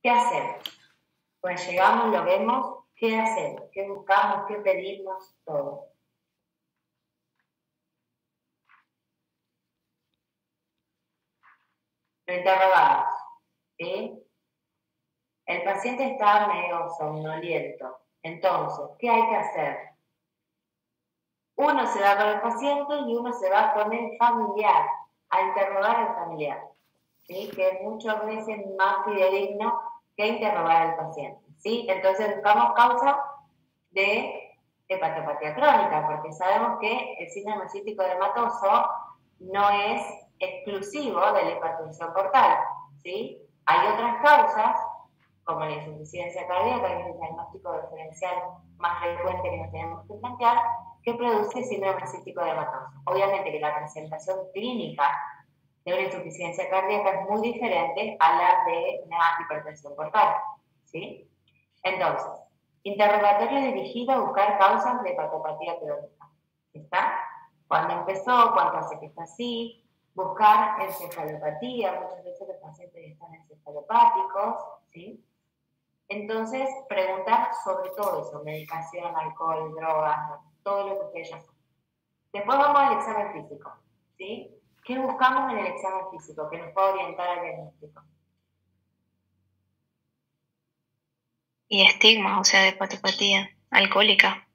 ¿Qué hacemos? Pues llegamos, lo vemos, ¿qué hacemos? ¿Qué buscamos? ¿Qué pedimos? Todo. Lo interrogamos, ¿sí? El paciente está medio somnoliento. Entonces, ¿qué hay que hacer? Uno se va con el paciente y uno se va con el familiar, a interrogar al familiar, ¿sí? Que es muchas veces más fidedigno que interrogar al paciente, ¿sí? Entonces buscamos causa de hepatopatía crónica, porque sabemos que el síndrome cístico dermatoso no es exclusivo de la hipertensión portal, ¿sí? Hay otras causas, como la insuficiencia cardíaca, que es el diagnóstico diferencial más frecuente que nos tenemos que plantear, que produce síndrome cístico dermatoso. Obviamente que la presentación clínica de una insuficiencia cardíaca es muy diferente a la de una hipertensión portal, ¿sí? Entonces, interrogatorio dirigido a buscar causas de hepatopatía crónica. ¿Está? ¿Cuándo empezó? ¿Cuánto hace que está así? Buscar encefalopatía. Muchas veces los pacientes están encefalopáticos, ¿sí? Entonces, preguntar sobre todo eso, medicación, alcohol, drogas, todo lo que ustedes ya saben. Después vamos al examen físico, ¿sí? ¿Qué buscamos en el examen físico que nos pueda orientar al diagnóstico? Y estigma, o sea, de hepatopatía alcohólica.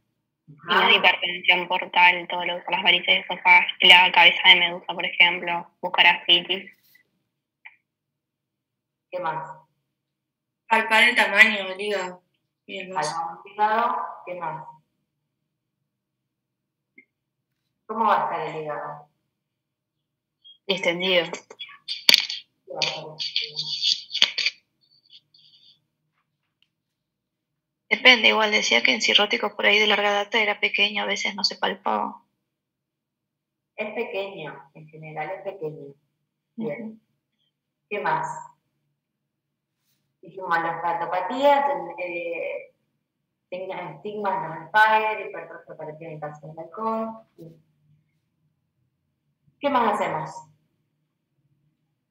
Y la hipertensión portal, todo lo que son las varices esofágicas, la cabeza de medusa, por ejemplo, buscar ascitis. ¿Qué más? Palpar el tamaño del hígado. Palpamos el hígado, ¿qué más? ¿Cómo va a estar el hígado? Distendido. ¿Qué va a estar el hígado? Depende, igual decía que en cirróticos por ahí de larga data era pequeño, a veces no se palpaba. Es pequeño, en general es pequeño. Bien. ¿Qué más? Dijimos la hepatopatía, estigmas no expire, hipertrofia operativa en caso de alcohol. ¿Qué más hacemos?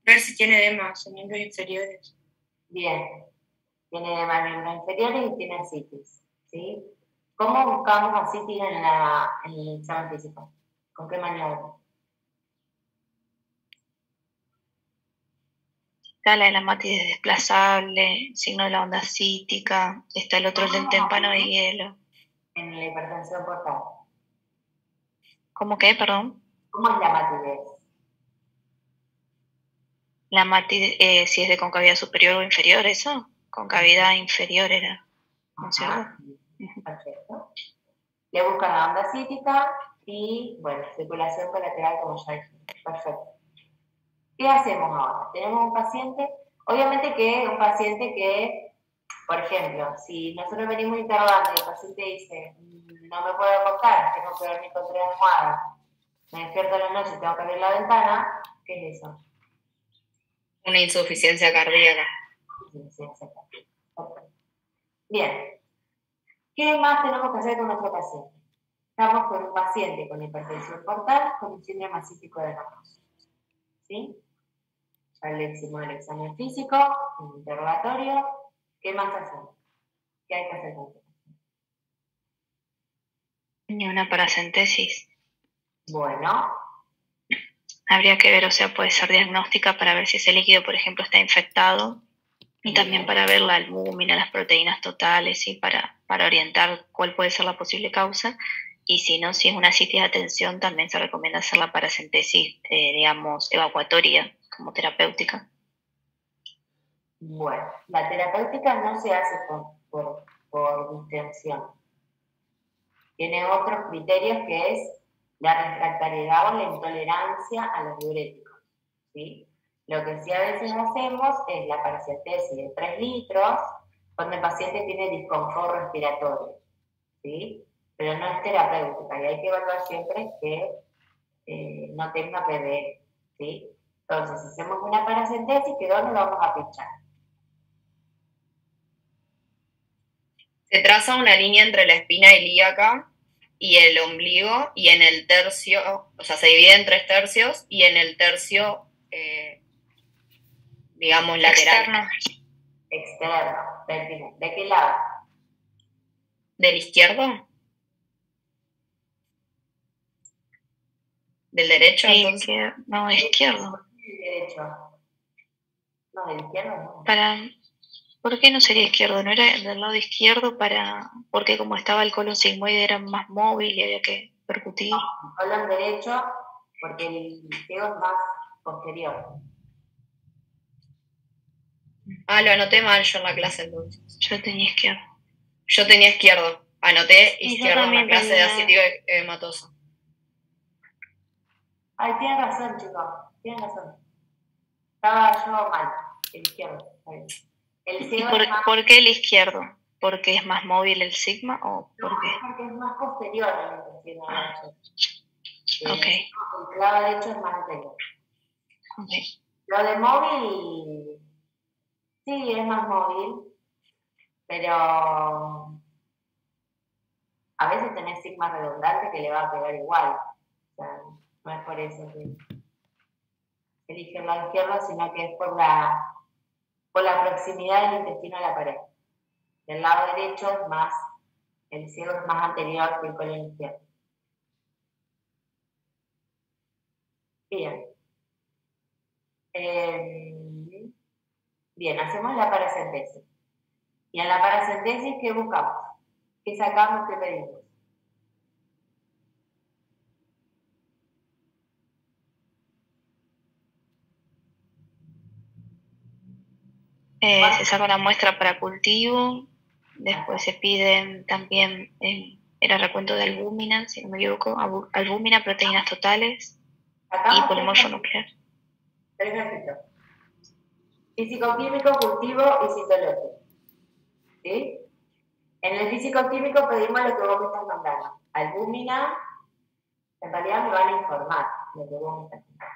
Ver si tiene edemas en miembros inferiores. Bien. Tiene edemas en miembros inferiores y tiene ascitis, ¿sí? ¿Cómo buscamos ascitis en el examen físico? ¿Con qué maniobra? Está la de la matiz desplazable, signo de la onda cítica, está el otro del témpano de hielo. En la hipertensión portal. ¿Cómo qué, perdón? ¿Cómo es la matidez? La matiz, si es de concavidad superior o inferior, ¿eso? Concavidad inferior era, ¿no es cierto? Perfecto. Le buscan la onda cítica y, bueno, circulación colateral, como ya dije. Perfecto. ¿Qué hacemos ahora? Tenemos un paciente, obviamente que un paciente que, por ejemplo, si nosotros venimos interrogando y el paciente dice, no me puedo acostar, tengo que dormir con 3 almohadas, me despierto en la noche y tengo que abrir la ventana, ¿qué es eso? Una insuficiencia cardíaca. Insuficiencia cardíaca. Okay. Bien. ¿Qué más tenemos que hacer con nuestro paciente? Estamos con un paciente con hipertensión portal con un síndrome cístico dermatoso. ¿Sí? Ya le hicimos el examen físico, el interrogatorio. ¿Qué más hacemos? ¿Qué hay que hacer con esto? Ni una paracentesis. Bueno. Habría que ver, o sea, puede ser diagnóstica para ver si ese líquido, por ejemplo, está infectado. Y también para ver la albúmina, las proteínas totales, y para orientar cuál puede ser la posible causa. Y si no, si es una citis de atención, también se recomienda hacer la paracentesis, digamos, evacuatoria, como terapéutica. Bueno, la terapéutica no se hace por distensión. Tiene otros criterios que es la refractariedad o la intolerancia a los diuréticos, ¿sí? Lo que sí a veces hacemos es la paracentesis de 3 litros cuando el paciente tiene disconfort respiratorio, ¿sí? Pero no es terapéutica y hay que evaluar siempre que no tenga PBE, ¿sí? Entonces, si hacemos una paracentesis, ¿que dónde lo vamos a pinchar? Se traza una línea entre la espina ilíaca y el ombligo, y en el tercio, o sea, se divide en 3 tercios, y en el tercio, digamos, lateral. Externo. externo, ¿de qué lado? ¿Del izquierdo? ¿Del derecho, entonces? No, izquierdo. Del derecho. No, del izquierdo no. ¿Por qué no sería izquierdo? ¿No era del lado izquierdo porque como estaba el colon sigmoide era más móvil y había que percutir? El colon derecho, porque el ciego es más posterior. Ah, lo anoté mal yo en la clase entonces. Yo tenía izquierdo. Yo tenía izquierdo. Anoté Y yo izquierdo en la también clase de tenía. ascítico hematoso. Ay, tienen razón, chicos, tienen razón. Estaba yo mal, el izquierdo. El ¿Y ciego es más, por qué el izquierdo? ¿Porque es más móvil el sigma o por qué? porque es más posterior al intestino derecho. Ok. El lado derecho es más anterior. Ok. Lo de móvil, sí, es más móvil, pero a veces tenés sigma redundante que le va a pegar igual. O sea, no es por eso que elige el lado izquierdo, sino que es por la proximidad del intestino a la pared. Del lado derecho es más, el ciego es más anterior que el colon izquierdo. Bien. Bien, hacemos la paracentesis. Y en la paracentesis, ¿qué buscamos? ¿Qué sacamos? ¿Qué pedimos? Se saca una muestra para cultivo, después se piden también, era recuento de albúmina, si no me equivoco, albúmina, proteínas totales y polimorfo nuclear. Tres ejemplos. Físico-químico, cultivo y citológico. ¿Sí? En el físico-químico pedimos lo que vos me estás mandando. Albúmina, en realidad me van a informar lo que vos me estás mandando.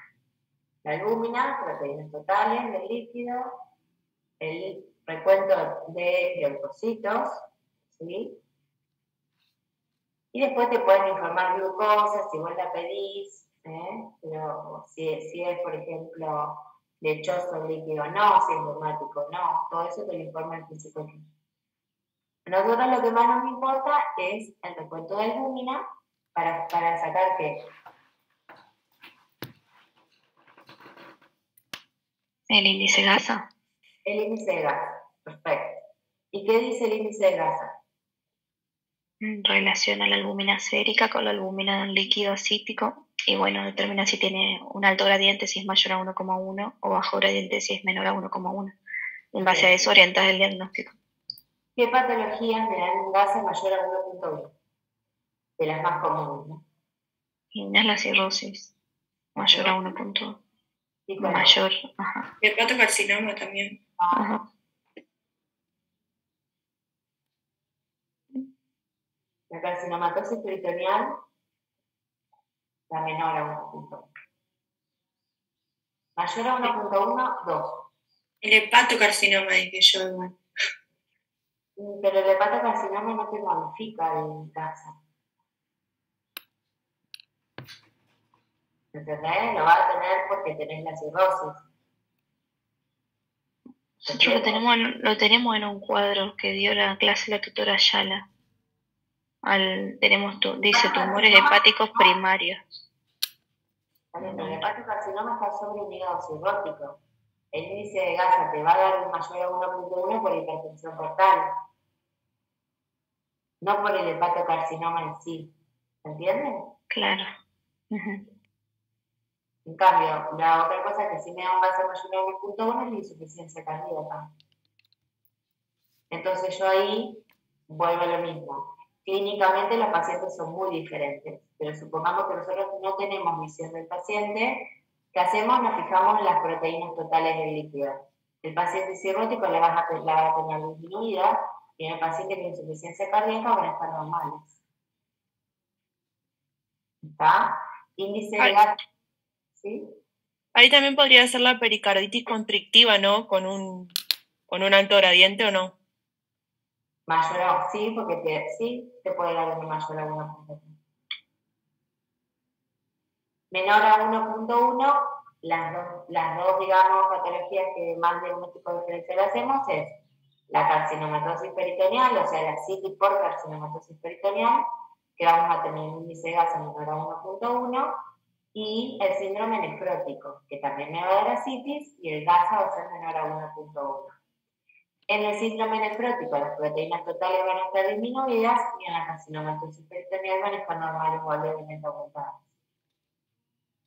La albúmina, proteínas totales del líquido, el recuento de leucocitos, ¿sí? Y después te pueden informar glucosa, si vos la pedís, pero si es, por ejemplo, lechoso el líquido no, si es neumático no, todo eso te lo informa el físico-químico. A nosotros lo que más nos importa es el recuento de albúmina para sacar ¿qué? El índice gasa. El índice de gasa, perfecto. ¿Y qué dice el índice de gasa? Relaciona la albúmina sérica con la albúmina de un líquido acítico y bueno, determina si tiene un alto gradiente, si es mayor a 1,1 o bajo gradiente si es menor a 1,1. En base a eso orientas el diagnóstico. ¿Qué patologías me dan un gasa mayor a 1,1? De las más comunes, ¿no? Y una es la cirrosis, mayor a 1,1. Mayor, ajá. El hepatocarcinoma también. Ajá. La carcinomatosis peritoneal, la menor a 1,1. Mayor a 1,1, 2. El hepatocarcinoma, dije yo igual. Pero el hepatocarcinoma no te modifica el cáncer. ¿Entendés? Lo va a tener porque tenés la cirrosis. Nosotros lo tenemos en un cuadro que dio la clase la tutora Ayala. Dice tumores hepáticos primarios. El hepatocarcinoma está sobre un hígado cirrótico. El índice de gasa te va a dar un mayor a 1,1 por hipertensión portal, no por el hepatocarcinoma en sí. ¿Entienden? Claro. En cambio, la otra cosa que sí me da un gasa mayor a 1,1 es la insuficiencia cardíaca. Entonces yo ahí vuelvo a lo mismo. Clínicamente los pacientes son muy diferentes, pero supongamos que nosotros no tenemos visión del paciente, ¿qué hacemos? Nos fijamos en las proteínas totales del líquido. El paciente cirrótico la va a tener disminuida y en el paciente con insuficiencia cardíaca van a estar normales. ¿Está? Índice de gasa. ¿Sí? Ahí también podría ser la pericarditis constrictiva, ¿no? Con un alto gradiente, ¿o no? Mayor a, sí, porque te puede dar una mayor a 1,1. Menor a 1,1, las dos, digamos, patologías que más diagnóstico diferencial hacemos es la carcinomatosis peritoneal, o sea, la citis por carcinomatosis peritoneal, que vamos a tener un índice de gasa menor a 1.1, y el síndrome nefrótico, que también me va a dar asitis, y el gasa va a ser menor a 1.1. En el síndrome nefrótico, las proteínas totales van a estar disminuidas, y en la carcinomatosis peritoneal van a estar normales o levemente aumentadas.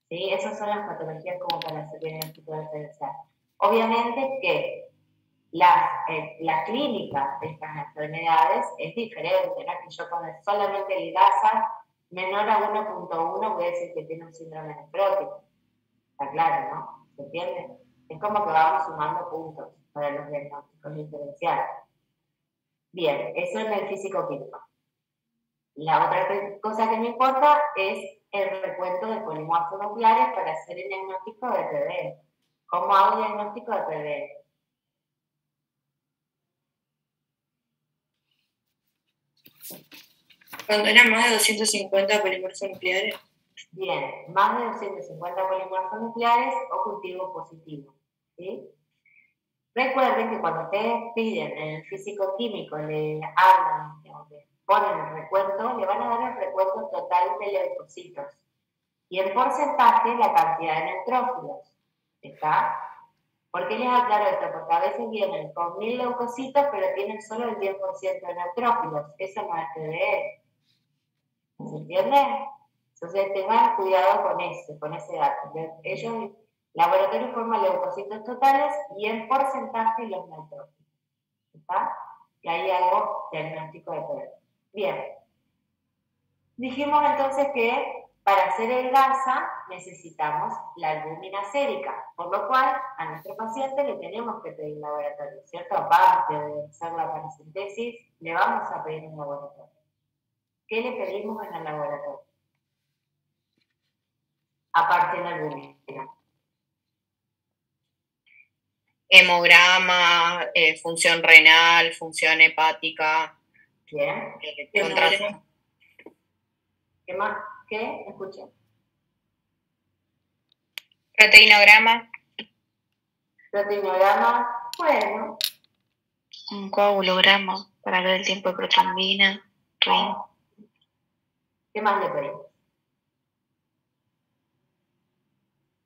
¿Sí? Esas son las patologías como para hacer diagnóstico diferencial. Obviamente que la clínica de estas enfermedades es diferente, ¿no? Que yo con solamente el gasa menor a 1.1 voy a decir que tiene un síndrome nefrótico. Está claro, ¿no? ¿Se entiende? Es como que vamos sumando puntos para los diagnósticos diferenciales. Bien, eso en el físico-químico. La otra cosa que me importa es el recuento de polimorfos nucleares para hacer el diagnóstico de PBE. ¿Cómo hago el diagnóstico de PBE? Cuando eran más de 250 polimorfos nucleares. Bien, más de 250 polimorfos nucleares o cultivo positivo. ¿Sí? Recuerden que cuando ustedes piden en el físico-químico, le hablan, le ponen el recuento, le van a dar el recuento total de leucocitos. Y en porcentaje la cantidad de neutrófilos. ¿Está? ¿Por qué les aclaro esto? Porque a veces vienen con 1000 leucocitos, pero tienen solo el 10% de neutrófilos. Eso no es PBE. ¿Se entiende? Entonces tengan cuidado con ese dato. Ellos, el laboratorio forma leucocitos totales y en porcentaje los neutrófilos. ¿Está? Y ahí hago diagnóstico de PBE. Bien. Dijimos entonces que para hacer el gasa necesitamos la albúmina sérica, por lo cual a nuestro paciente le tenemos que pedir laboratorio, ¿cierto? Aparte de hacer la paracentesis, le vamos a pedir un laboratorio. ¿Qué le pedimos en el laboratorio? Aparte de la albúmina. Hemograma, función renal, función hepática. Bien. ¿Qué más? ¿Qué? Escuchen. Proteinograma. Proteinograma, bueno. Un coagulograma para ver el tiempo de protrombina. ¿Qué más le pedimos?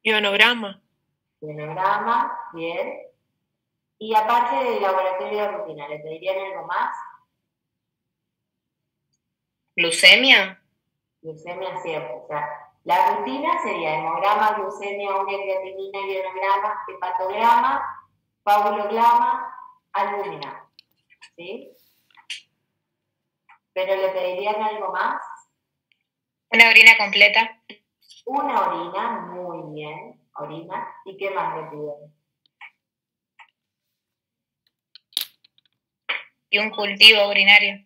Ionograma. Ionograma, bien. Y aparte del laboratorio de rutina, ¿le pedirían algo más? ¿Glucemia? Glucemia siempre. O sea, la rutina sería hemograma, glucemia, urea, creatinina, ionograma, hepatograma, coagulograma, albúmina. ¿Sí? ¿Pero le pedirían algo más? Una orina completa. Una orina, muy bien, orina. ¿Y qué más le piden? Y un cultivo urinario.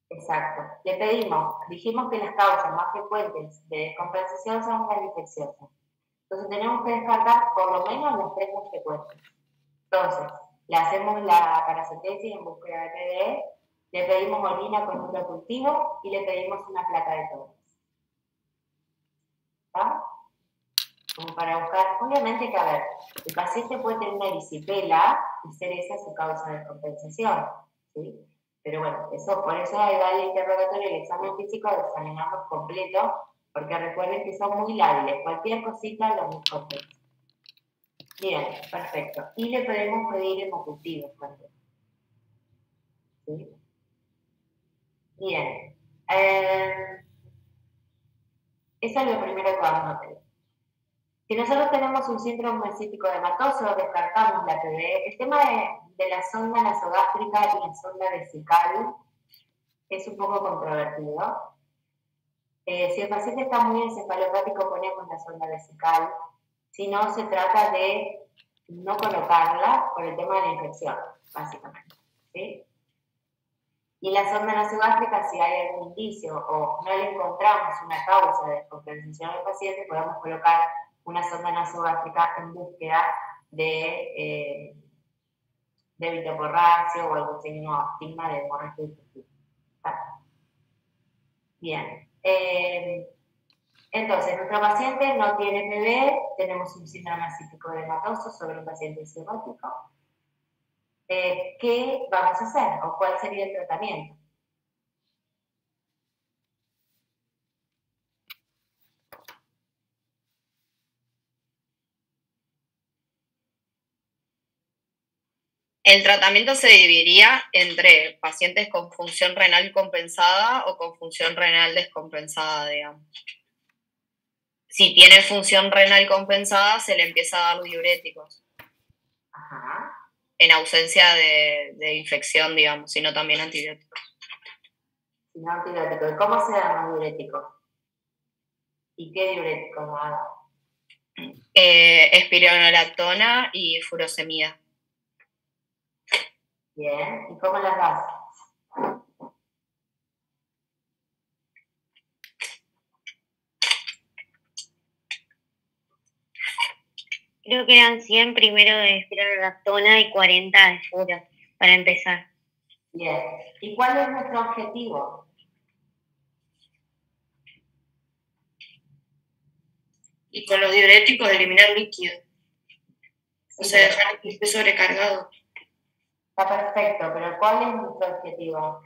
Exacto. Le pedimos, dijimos que las causas más frecuentes de descompensación son las infecciosas. Entonces tenemos que descartar por lo menos las 3 más frecuentes. Entonces, le hacemos la paracentesis en búsqueda de PBE, le pedimos orina con un cultivo y le pedimos una placa de Torres. ¿Está? Como para buscar, obviamente que a ver, el paciente puede tener una erisipela y ser esa su causa de descompensación, ¿sí? Pero bueno, por eso ahí va el interrogatorio, el examen físico, lo examinamos completo, porque recuerden que son muy lábiles, cualquier cosita lo descompensa. Bien, perfecto. Y le podemos pedir hemocultivos también. ¿Sí? Bien. Eso es lo primero que vamos a pedir. Si nosotros tenemos un síndrome cítico hematoso, descartamos la PBE. El tema de la sonda nasogástrica y la sonda vesical es un poco controvertido. Si el paciente está muy encefalopático, ponemos la sonda vesical. Si no, se trata de no colocarla por el tema de la infección, básicamente. ¿Sí? Y la sonda nasogástrica, si hay algún indicio o no le encontramos una causa de descompensación al paciente, podemos colocar una sonda nasogástrica en búsqueda de vitoporracio o algún signo o estigma de hemorragia digestiva. Bien. Entonces, nuestro paciente no tiene PV, tenemos un síndrome ascítico edematoso sobre un paciente cirrótico. ¿Qué vamos a hacer o cuál sería el tratamiento? El tratamiento se dividiría entre pacientes con función renal compensada o con función renal descompensada, digamos. Si tiene función renal compensada, se le empieza a dar diuréticos. Ajá. En ausencia de infección, digamos, sino también antibióticos. No antibiótico. ¿Y cómo se dan los diuréticos? ¿Y qué diuréticos va a dar? Espironolactona y furosemida. Bien. ¿Y cómo las das? Creo que eran 100 primero de espironolactona y 40 de furo, para empezar. Bien. ¿Y cuál es nuestro objetivo? Y con los diuréticos eliminar líquido. O Sí, sea, dejar que esté sobrecargado. está perfecto, pero ¿cuál es nuestro objetivo?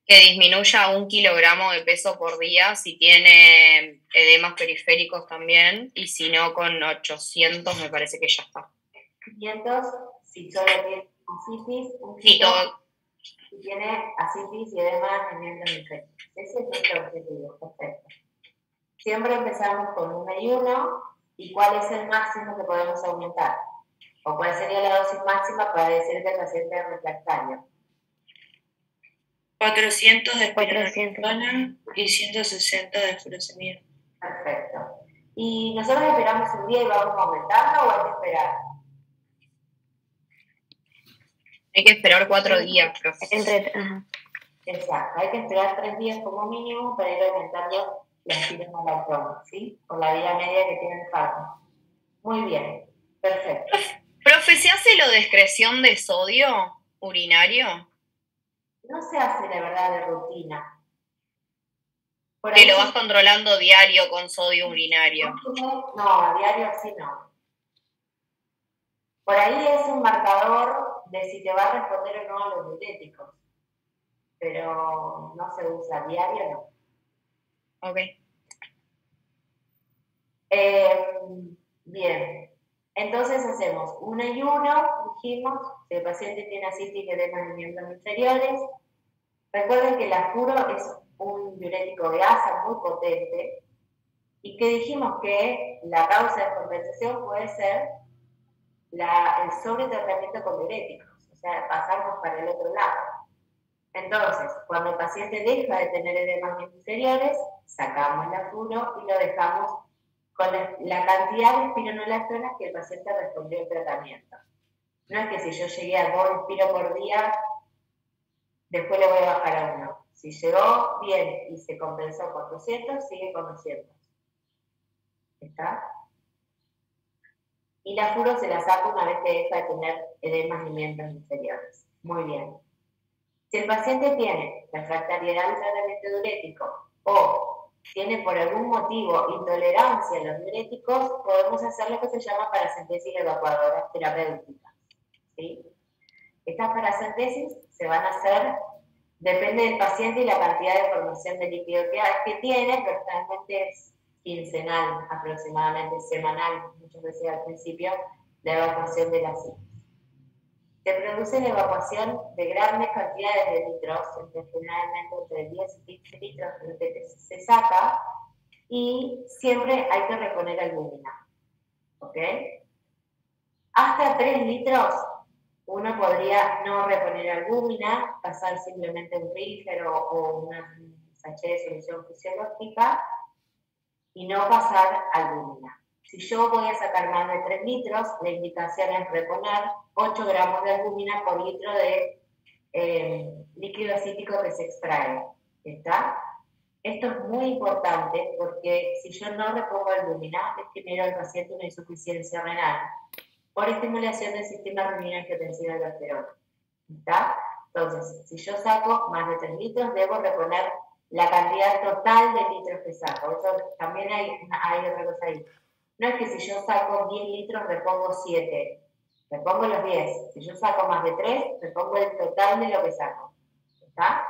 Que disminuya 1 kilogramo de peso por día si tiene edemas periféricos también, y si no, con 800 me parece que ya está. 500 si solo tiene asitis, un Sí, kilo todo. si tiene asitis y además miembros infectos. Ese es nuestro objetivo, perfecto. Siempre empezamos con un ayuno y cuál es el máximo que podemos aumentar. O cuál sería la dosis máxima para decir que el paciente es refractario. 400 de 400. espironolactona y 160 de furosemida. Perfecto. ¿Y nosotros esperamos un día y vamos aumentando o hay que esperar? Hay que esperar 4 días, profe. Ajá. Exacto, hay que esperar 3 días como mínimo para ir aumentando la espironolactona, ¿sí? Por la vía media que tiene el fármaco. Muy bien, perfecto. Profe, ¿se hace lo de excreción de sodio urinario? No se hace, la verdad, de rutina. Por Que ahí lo vas controlando diario con sodio urinario. no, a diario así no. Por ahí es un marcador de si te va a responder o no a los diuréticos. Pero no se usa a diario, no. Ok. Bien. Entonces hacemos un ayuno, dijimos, si el paciente tiene asitis y edemas de miembros inferiores. Recuerden que el afuro es un diurético de asa muy potente y que dijimos que la causa de descompensación puede ser el sobretratamiento con diuréticos, o sea, pasarnos para el otro lado. Entonces, cuando el paciente deja de tener edemas inferiores, sacamos el afuro y lo dejamos con la cantidad de espironolactona que el paciente respondió al tratamiento. No es que si yo llegué a 2 espiro por día, después le voy a bajar a 1. Si llegó bien y se compensó con 200, sigue con 200. ¿Está? Y la furo se la saco una vez que deja de tener edemas y miembros inferiores. Muy bien. Si el paciente tiene refractariedad al tratamiento diurético o tiene por algún motivo intolerancia a los diuréticos, podemos hacer lo que se llama paracentesis evacuadora terapéutica. ¿Sí? Estas paracentesis se van a hacer, depende del paciente y la cantidad de formación de líquido que tiene, pero generalmente es quincenal, aproximadamente semanal, muchas veces al principio, la evacuación de la citis. Se produce la evacuación de grandes cantidades de litros, generalmente entre 10 y 15 litros que se saca, y siempre hay que reponer albúmina. ¿Ok? Hasta 3 litros uno podría no reponer albúmina, pasar simplemente un ríger o un sachet de solución fisiológica y no pasar albúmina. Si yo voy a sacar más de 3 litros, la indicación es reponer 8 gramos de albúmina por litro de líquido acítico que se extrae. ¿Está? Esto es muy importante porque si yo no repongo albúmina, le genero al paciente una insuficiencia renal por estimulación del sistema renina-angiotensina aldosterona. ¿Está? Entonces, si yo saco más de 3 litros, debo reponer la cantidad total de litros que saco. Eso también hay otra cosa ahí. No es que si yo saco 10 litros, repongo 7. Repongo los 10. Si yo saco más de 3, repongo el total de lo que saco. ¿Está?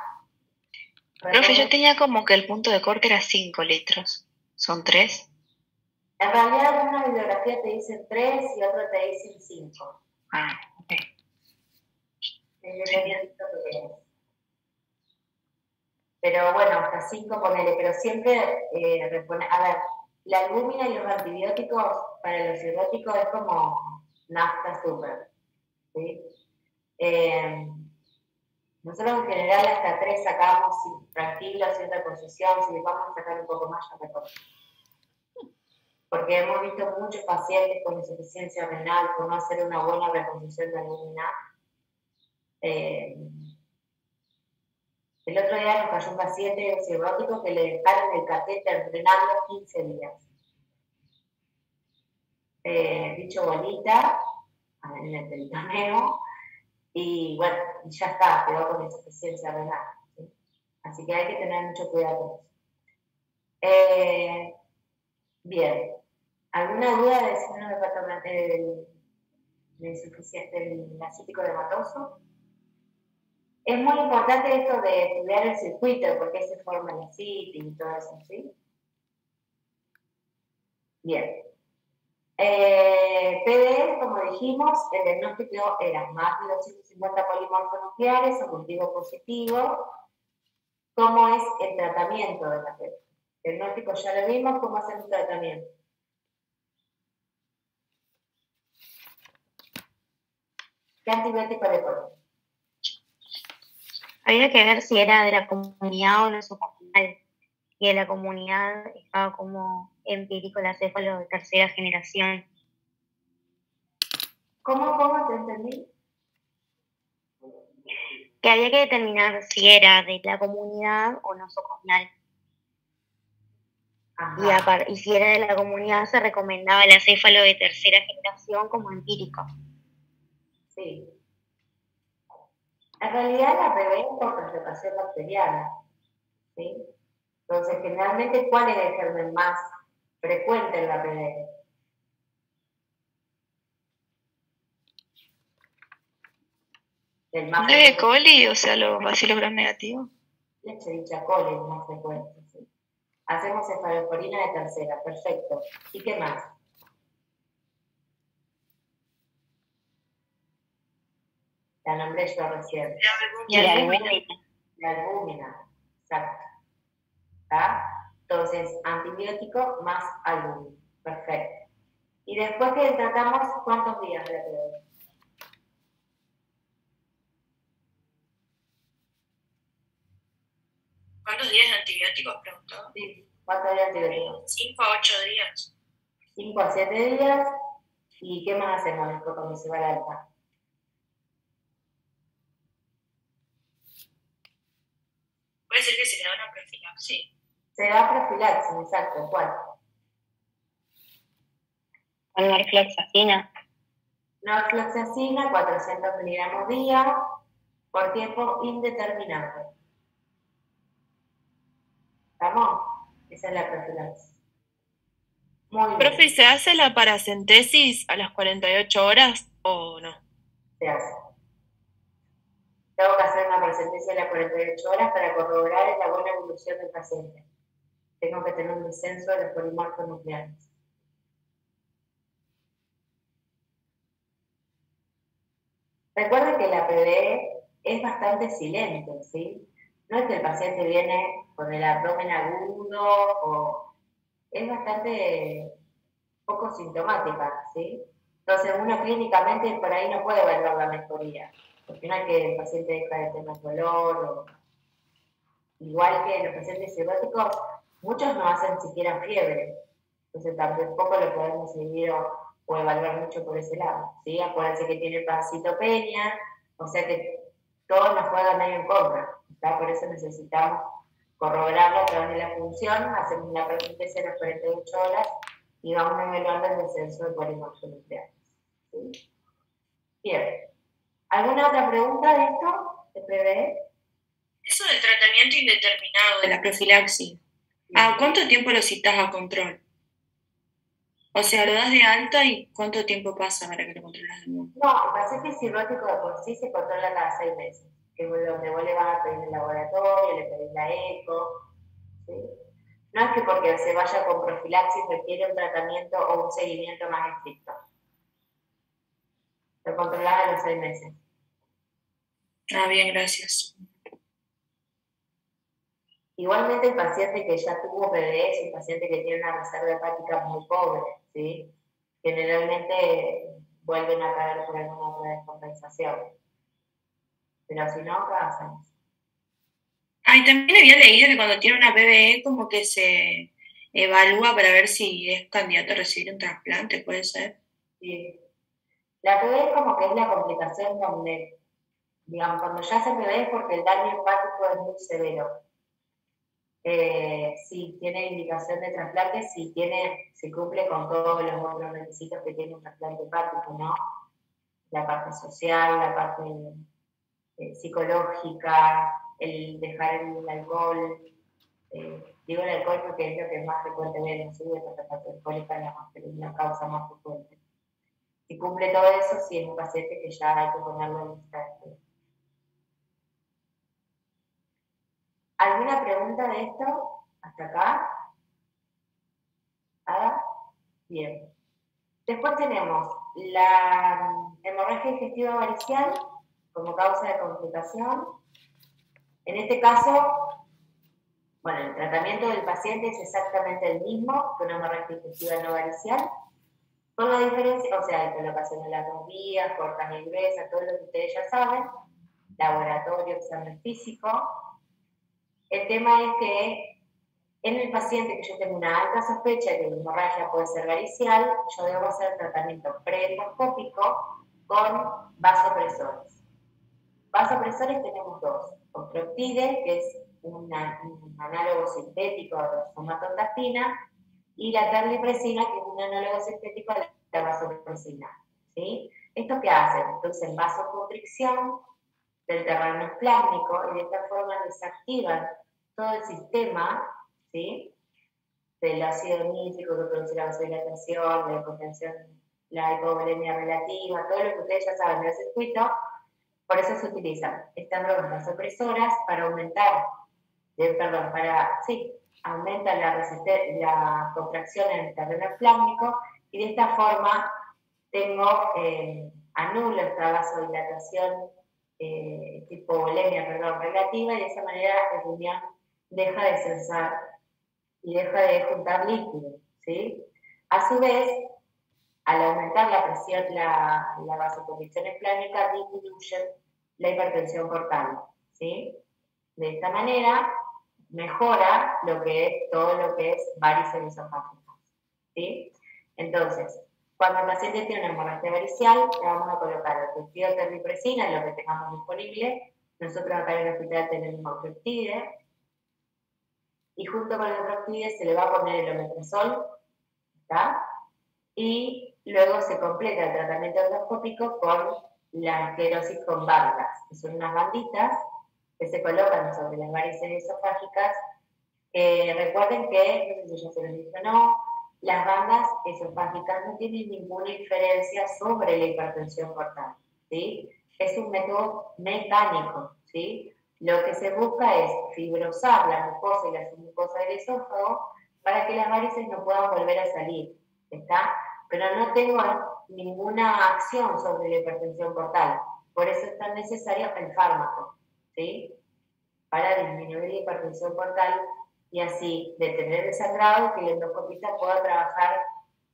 Profe, yo tenía como que el punto de corte era 5 litros. ¿Son 3? En realidad, una bibliografía te dicen 3 y otra te dicen 5. Ah, ok. Pero bueno, hasta 5 ponele, pero siempre a ver, la albúmina y los antibióticos para los cirróticos es como nafta súper, ¿sí? Nosotros en general hasta 3 sacamos tranquilos, sin reposición, si les vamos a sacar un poco más, ya mejor. Porque hemos visto muchos pacientes con insuficiencia renal por no hacer una buena reposición de albúmina. El otro día nos cayó un paciente cirrótico que le dejaron el catéter drenando 15 días. Dicho bolita, en el peritoneo, y bueno, ya está, quedó con insuficiencia renal, ¿sí? Así que hay que tener mucho cuidado con eso. Bien, ¿alguna duda del síndrome del acítico dermatoso? Es muy importante esto de estudiar el circuito, porque se forma el acítico y todo eso, ¿sí? Bien. PD, como dijimos, el diagnóstico era más de 250 polimorfos nucleares o cultivo positivo. ¿Cómo es el tratamiento de la PD? El diagnóstico ya lo vimos, ¿cómo hacer un tratamiento? ¿Qué antibiótico le ponen? Había que ver si era de la comunidad o nosocomial. Y de la comunidad estaba como empírico la céfalo de tercera generación. ¿Cómo te entendí? Que había que determinar si era de la comunidad o nosocomial. Y si era de la comunidad se recomendaba el acéfalo de tercera generación como empírico. Sí. En realidad la PB es por translocación bacteriana, ¿sí? Entonces, generalmente, ¿cuál es el germen más frecuente en la PB? El más ¿No es coli, o sea, los bacilos gram negativos? Escherichia coli es más frecuente, ¿sí? Hacemos cefalosporina de tercera, perfecto. ¿Y qué más? La nombré yo recién. La albúmina. La albúmina, exacto. ¿Está? Entonces, antibiótico más albúmina, perfecto. Y después que tratamos, ¿cuántos días de PB? ¿Cuántos días de antibióticos preguntó? Sí, ¿cuántos días de antibióticos? 5 a 8 días. 5 a 7 días. ¿Y qué más hacemos después cuando se va al alta? Puede ser que se le da una profilaxis. Se da profilaxis, exacto. ¿Cuál? Con norfloxacina. Norfloxacina, 400 miligramos día, por tiempo indeterminado. ¿Estamos? Esa es la profilaxis. Muy bien. Profe, ¿se hace la paracentesis a las 48 horas o no? Se hace. Tengo que hacer una paracentesis a las 48 horas para corroborar la buena evolución del paciente. Tengo que tener un descenso de los polimorfos nucleares. Recuerden que la PDE es bastante silente, ¿sí? No es que el paciente viene con el abdomen agudo o es bastante poco sintomática, ¿sí? Entonces uno clínicamente por ahí no puede evaluar la mejoría, porque no es que el paciente deja de tener dolor o... Igual que los pacientes cirróticos, muchos no hacen siquiera fiebre, entonces tampoco lo podemos seguir o evaluar mucho por ese lado, ¿sí? Acuérdense que tiene pancitopenia, o sea que todo nos juega medio en contra, ¿está? Por eso necesitamos corroborarlo a través de la función, hacemos una paracentesis a las 48 horas y vamos evaluando el descenso de polimorfos nucleares, ¿sí? Bien. ¿Alguna otra pregunta de esto? ¿De PDE? Eso del tratamiento indeterminado, de la profilaxis. ¿A cuánto tiempo lo citas a control? O sea, lo das de alta y ¿cuánto tiempo pasa para que lo controlas de nuevo? No, el paciente cirrótico de por sí se controla cada 6 meses, que es donde vos le vas a pedir el laboratorio, le pedís la eco, ¿sí? No es que porque se vaya con profilaxis requiere un tratamiento o un seguimiento más estricto. Lo controlás a los 6 meses. Ah, bien, gracias. Igualmente el paciente que ya tuvo PBS es un paciente que tiene una reserva hepática muy pobre, ¿sí? Generalmente vuelven a caer por alguna otra descompensación. Pero si no, cada 6 meses. Ay, también había leído que cuando tiene una PBE como que se evalúa para ver si es candidato a recibir un trasplante, ¿puede ser? Sí. La PBE es como que es la complicación donde, digamos, cuando ya se PBE es porque el daño hepático es muy severo. Si tiene indicación de trasplante, si cumple con todos los otros requisitos que tiene un trasplante hepático, ¿no? La parte social, la parte psicológica, el dejar el alcohol. Digo el alcohol porque es lo que más frecuente vemos, ¿sí? La parte alcohólica es la causa más frecuente. Si cumple todo eso, sí es un paciente que ya hay que ponerlo en lista de espera. ¿Alguna pregunta de esto? ¿Hasta acá? ¿Ah? Bien. Después tenemos la hemorragia digestiva varicial como causa de complicación. En este caso, bueno, el tratamiento del paciente es exactamente el mismo que una hemorragia digestiva no varicial, con la diferencia, o sea, colocación de las dos vías, cortas y gruesas, todo lo que ustedes ya saben, laboratorio, examen físico. El tema es que en el paciente que yo tengo una alta sospecha de que la hemorragia puede ser varicial, yo debo hacer tratamiento preendoscópico con vasopresores. Vasopresores tenemos dos: octreotide, que es un análogo sintético de la somatostatina, y la terlipresina, que es un análogo sintético de la vasopresina. ¿Sí? ¿Esto qué hace? Producen vasoconstricción del terreno esplácnico y de esta forma desactivan todo el sistema, ¿sí? Del ácido nítrico que produce la vasodilatación, la hipotensión, la hipovolemia relativa, todo lo que ustedes ya saben del circuito. Por eso se utilizan estas drogas vasopresoras para aumentar, aumenta la contracción en el terreno esplácnico y de esta forma anulo esta vasodilatación hipovolemia relativa, y de esa manera el riñón deja de cesar y deja de juntar líquido, ¿sí? A su vez, al aumentar la presión, la vasoconstricción esplánica, disminuyen la hipertensión portal, ¿sí? De esta manera mejora todo lo que es varices esofágicas, ¿sí? Entonces, cuando el paciente tiene una hemorragia varicial, le vamos a colocar el terlipresina, lo que tengamos disponible. Nosotros acá en el hospital tenemos octreotide, y junto con el octreotide se le va a poner el omeprazol, ¿está? Y luego se completa el tratamiento endoscópico con la esclerosis con bandas, que son unas banditas que se colocan sobre las varices esofágicas. Recuerden que, no sé si ya se los dije o no, las bandas esofágicas no tienen ninguna diferencia sobre la hipertensión portal, ¿sí? Es un método mecánico, ¿sí? Lo que se busca es fibrosar la mucosa y la submucosa del esófago para que las varices no puedan volver a salir, ¿está? Pero no tengo ninguna acción sobre la hipertensión portal. Por eso es tan necesario el fármaco, ¿sí? Para disminuir la hipertensión portal y así detener el sangrado y que el endoscopista pueda trabajar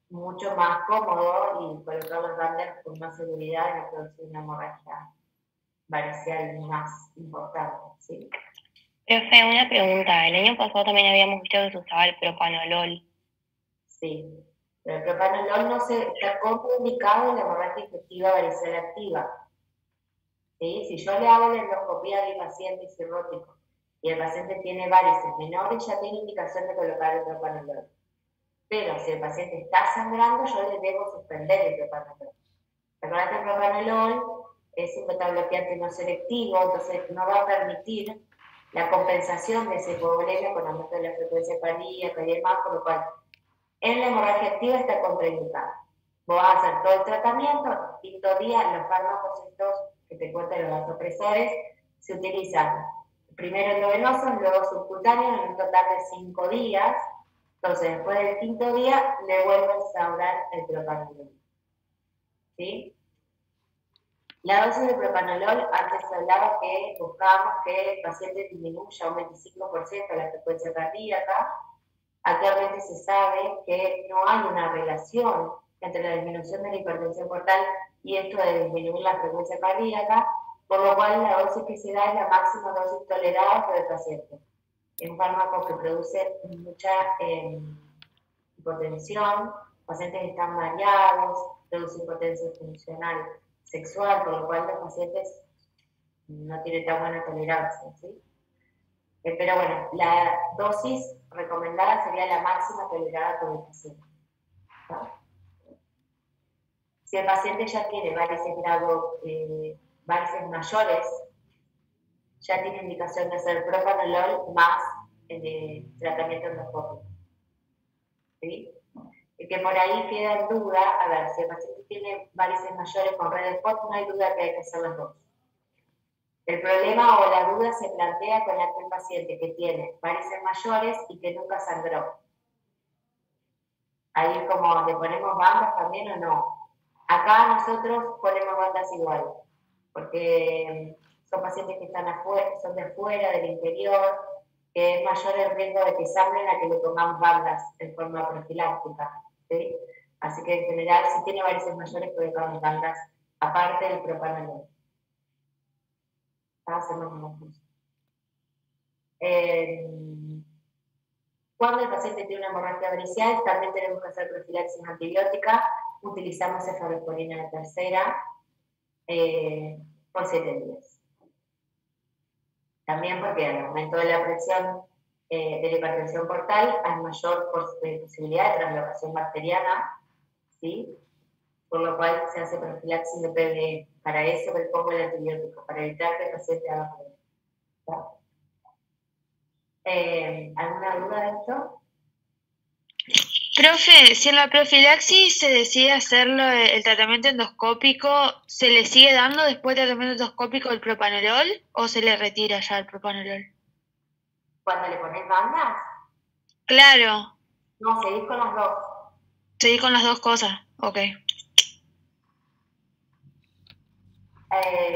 mucho más cómodo y colocar las bandas con más seguridad en la producción de una hemorragia varicial más importante, ¿sí? Profe, una pregunta. El año pasado también habíamos visto que se usaba el propanolol. Sí, pero el propanolol no está contraindicado en la hemorragia digestiva varicela activa. ¿Sí? Si yo le hago la endoscopía a mi paciente cirrótico y el paciente tiene varices menores, ya tiene indicación de colocar el propanolol. Pero si el paciente está sangrando, yo le debo suspender el propanolol. Recordad que el propanolol es un betabloqueante no selectivo, entonces no va a permitir la compensación de ese hipovolemia con aumento de la frecuencia cardíaca y demás, por lo cual en la hemorragia activa está contraindicada. Vos vas a hacer todo el tratamiento, quinto día los fármacos estos que te cuentan los vasopresores se utilizan primero endovenosos, luego subcutáneos en un total de 5 días. Entonces, después del quinto día, le vuelves a dar el propanolol. ¿Sí? La dosis de propanolol, antes hablaba que buscábamos que el paciente disminuya un 25% la frecuencia cardíaca. Actualmente se sabe que no hay una relación entre la disminución de la hipertensión portal y esto de disminuir la frecuencia cardíaca, por lo cual la dosis que se da es la máxima dosis tolerada por el paciente. Es un fármaco que produce mucha hipotensión, pacientes que están mareados, produce impotencia funcional sexual, por lo cual los pacientes no tienen tan buena tolerancia, ¿sí? Pero bueno, la dosis recomendada sería la máxima tolerada por el paciente, ¿no? Si el paciente ya tiene varices varices mayores, ya tiene indicación de hacer propanolol más tratamiento endoscópico. ¿Sí? Y que por ahí queda en duda, a ver, si el paciente tiene varices mayores con red de Fox, no hay duda que hay que hacer las dos. El problema o la duda se plantea con aquel paciente que tiene varices mayores y que nunca sangró. Ahí es como, ¿le ponemos bandas también o no? Acá nosotros ponemos bandas igual, porque son pacientes que están afuera, son de afuera, del interior, que es mayor el riesgo de que sangren a que le pongamos bandas en forma profiláctica, ¿sí? Así que en general, si tiene varices mayores, puede poner bandas aparte del propanolol. Hacemos una cosa. Cuando el paciente tiene una hemorragia varicial, también tenemos que hacer profilaxis antibiótica. Utilizamos cefalosporina de tercera por 7 días. También porque al aumento de la presión de la hipertensión portal hay mayor posibilidad de translocación bacteriana, ¿sí? Por lo cual se hace profilaxis de PBE. Para eso me pongo el antibiótico, para evitar que el paciente haga PBE. ¿Alguna duda de esto? Profe, si en la profilaxis se decide hacerlo el tratamiento endoscópico, ¿se le sigue dando después del tratamiento endoscópico el propanolol o se le retira ya el propanolol? ¿Cuando le pones bandas? Claro. No, seguís con las dos. Seguí con las dos cosas, ok.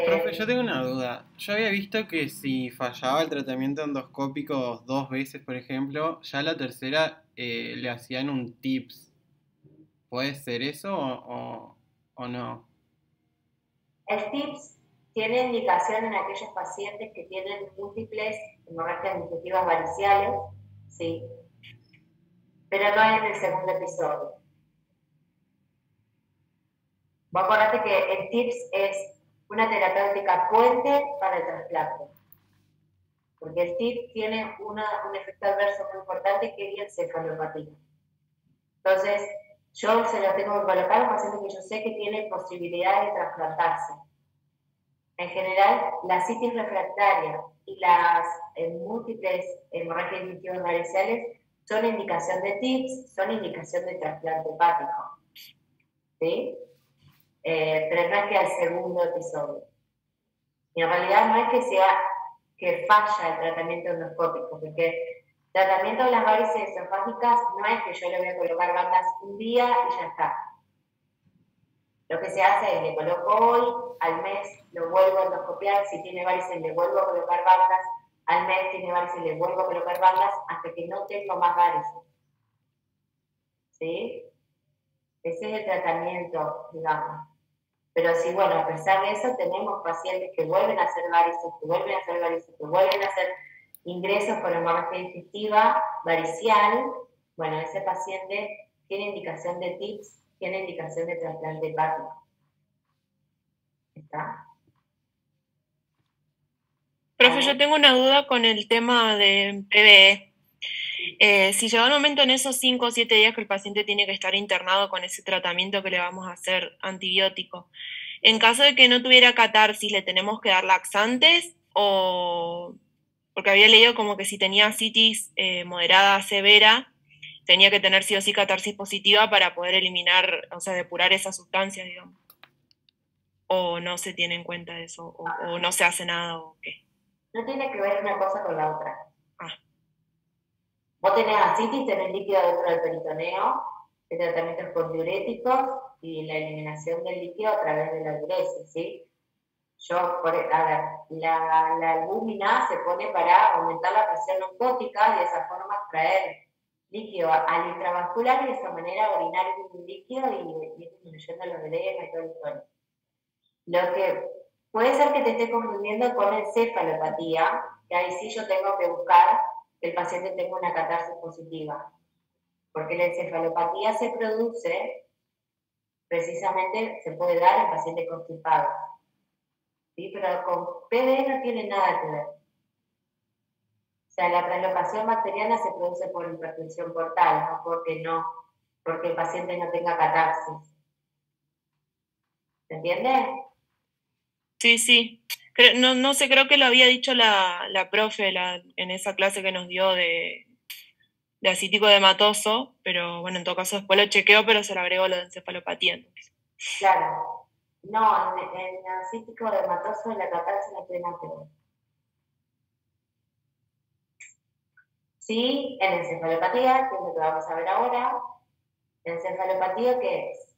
Profe, yo tengo una duda. Yo había visto que si fallaba el tratamiento endoscópico 2 veces, por ejemplo, ya la tercera le hacían un TIPS. ¿Puede ser eso o no? El TIPS tiene indicación en aquellos pacientes que tienen múltiples hemorragias digestivas variciales, sí, pero no es en el segundo episodio. Vos acordate que el TIPS es una terapéutica puente para el trasplante, porque el TIPS tiene un efecto adverso muy importante que es la encefalopatía. Entonces, yo se lo tengo que colocar a un paciente que yo sé que tiene posibilidad de trasplantarse. En general, la citis refractaria y las múltiples hemorragias digestivas variciales son indicación de TIPS, son indicación de trasplante hepático, ¿sí? Pero no es que al segundo episodio. Y en realidad no es que sea que falla el tratamiento endoscópico, porque el tratamiento de las varices esofágicas no es que yo le voy a colocar bandas un día y ya está. Lo que se hace es le coloco hoy, al mes lo vuelvo a endoscopiar, si tiene varices le vuelvo a colocar bandas, al mes tiene varices le vuelvo a colocar bandas hasta que no tengo más varices. ¿Sí? Ese es el tratamiento, digamos. Pero sí, bueno, a pesar de eso, tenemos pacientes que vuelven a hacer varices, que vuelven a hacer varices, que vuelven a hacer ingresos por hemorragia digestiva varicial. Bueno, ese paciente tiene indicación de TIPS, tiene indicación de trasplante hepático. ¿Está? Profe, yo tengo una duda con el tema de PBE. Si llega un momento en esos 5 o 7 días que el paciente tiene que estar internado con ese tratamiento que le vamos a hacer antibiótico, en caso de que no tuviera catarsis, ¿le tenemos que dar laxantes o porque había leído como que si tenía citis moderada a severa, tenía que tener sí o sí catarsis positiva para poder eliminar, o sea, depurar esas sustancias, digamos. O no se tiene en cuenta eso, o no se hace nada, o qué. No tiene que ver una cosa con la otra. Ah. Vos tenés ascitis, tenés líquido dentro del peritoneo, el tratamiento es con diuréticos y la eliminación del líquido a través de la diuresis, ¿sí? La albúmina se pone para aumentar la presión osmótica y de esa forma extraer líquido al intravascular y de esa manera orinar un líquido y ir disminuyendo los edema y todo el tono. Lo que puede ser que te esté confundiendo con encefalopatía, que ahí sí yo tengo que buscar que el paciente tenga una catarsis positiva. Porque la encefalopatía se produce, precisamente se puede dar en pacientes constipados. ¿Sí? Pero con PDE no tiene nada que ver. O sea, la translocación bacteriana se produce por hipertensión portal, porque el paciente no tenga catarsis. ¿Se entiende? Sí. No sé, creo que lo había dicho la profe en esa clase que nos dio de acítico hematoso, pero bueno, en todo caso después lo chequeo, pero se le agregó lo de encefalopatía. Entonces. Claro. No, en acítico hematoso la catarsis no tiene nada que ver. Sí, en encefalopatía, que es lo que vamos a ver ahora. ¿La encefalopatía qué es?